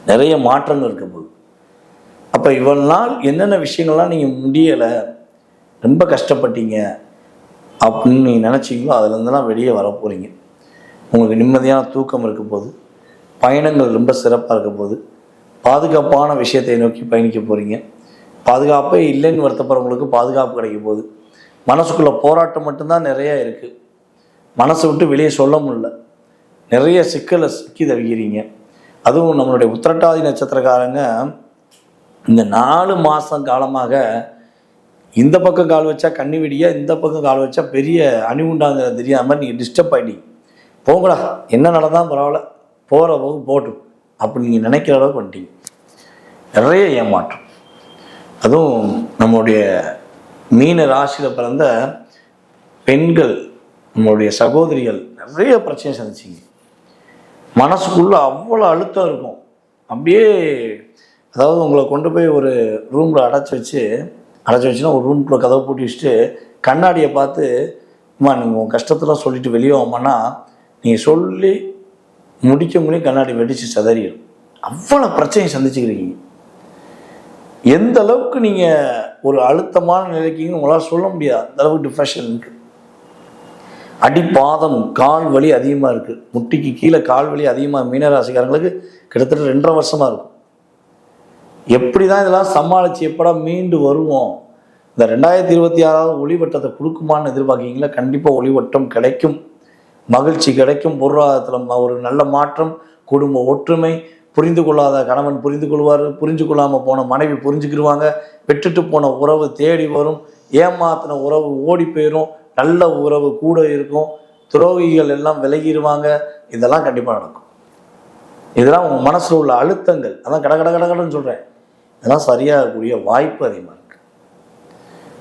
நிறைய மாற்றங்கள் இருக்க போகுது. அப்போ இவ்வளவு நாள் என்னென்ன விஷயங்கள்லாம் நீங்கள் முடியலை, ரொம்ப கஷ்டப்பட்டீங்க அப்படின்னு நீங்கள் நினச்சிங்களோ அதுலேருந்துலாம் வெளியே வர போகிறீங்க. உங்களுக்கு நிம்மதியான தூக்கம் இருக்க போது, பயணங்கள் ரொம்ப சிறப்பாக இருக்க போது, பாதுகாப்பான விஷயத்தை நோக்கி பயணிக்க போகிறீங்க. பாதுகாப்பே இல்லைன்னு வருத்தப்படுறவங்களுக்கு பாதுகாப்பு கிடைக்க போகுது. மனசுக்குள்ளே போராட்டம் மட்டும்தான் நிறையா இருக்குது, மனசை விட்டு வெளியே சொல்ல முடியல, நிறைய சிக்கலை சிக்கி தவிக்கிறீங்க. அதுவும் நம்மளுடைய உத்திரட்டாதி நட்சத்திரக்காரங்க இந்த 4 மாதம் காலமாக இந்த பக்கம் கால் வச்சா கண்ணி வெடியா, இந்த பக்கம் கால் வச்சா பெரிய அணி உண்டாங்கிற தெரியாத மாதிரி நீங்கள் டிஸ்டர்ப் ஆகிட்டீங்க. போங்கடா, என்ன நடந்தால் பரவாயில்ல, போகிற போது போட்டும் அப்படி நீங்கள் நினைக்கிற அளவுக்கு வந்துட்டீங்க. நிறைய ஏமாற்றம். அதுவும் நம்மளுடைய மீன ராசியில் பிறந்த பெண்கள், நம்மளுடைய சகோதரிகள் நிறைய பிரச்சனை சந்திச்சிங்க. மனசுக்குள்ளே அவ்வளோ அழுத்தம் இருக்கும். அப்படியே அதாவது உங்களை கொண்டு போய் ஒரு ரூமில் அடைச்சி வச்சுன்னா ஒரு ரூம்குள்ளே கதவை பூட்டி வச்சுட்டு கண்ணாடியை பார்த்து, அம்மா நீங்கள் உங்கள் கஷ்டத்தெல்லாம் சொல்லிவிட்டு வெளியே வாமான்னா நீங்கள் சொல்லி முடிக்க முடியும் கண்ணாடி வெடித்து சதறிடும். அவ்வளோ பிரச்சனையை சந்திச்சுக்கிறீங்க. எந்த அளவுக்கு நீங்கள் ஒரு அழுத்தமான நிலைக்குங்க உங்களால் சொல்ல முடியாது, அந்த அளவுக்கு டிப்ரெஷன் இருக்குது. அடிப்பாதம் கால் வலி அதிகமாக இருக்குது, முட்டிக்கு கீழே கால் வலி அதிகமாக மீனராசிக்காரங்களுக்கு கிட்டத்தட்ட 2.5 வருஷமாக இருக்கும். எப்படி தான் இதெல்லாம் சமாளித்து எப்படா மீண்டு வருவோம், இந்த 2026 ஒளிவட்டத்தை கொடுக்குமான்னு எதிர்பார்க்கீங்களா? கண்டிப்பாக ஒளிவட்டம் கிடைக்கும், மகிழ்ச்சி கிடைக்கும், பொருளாதாரத்தில் ஒரு நல்ல மாற்றம், குடும்ப ஒற்றுமை, புரிந்து கொள்ளாத கணவன் புரிந்து கொள்வார், புரிஞ்சு கொள்ளாமல் போன மனைவி புரிஞ்சுக்கிடுவாங்க, விட்டுட்டு போன உறவு தேடி வரும், ஏமாத்தின உறவு ஓடி போயிடும், நல்ல உறவு கூட இருக்கும், துரோகிகள் எல்லாம் விலகிடுவாங்க. இதெல்லாம் கண்டிப்பாக நடக்கும். இதெல்லாம் உங்கள் மனசில் உள்ள அழுத்தங்கள், அதான் கடன்னு சொல்கிறேன், இதெல்லாம் சரியாகக்கூடிய வாய்ப்பு அதிகமாக.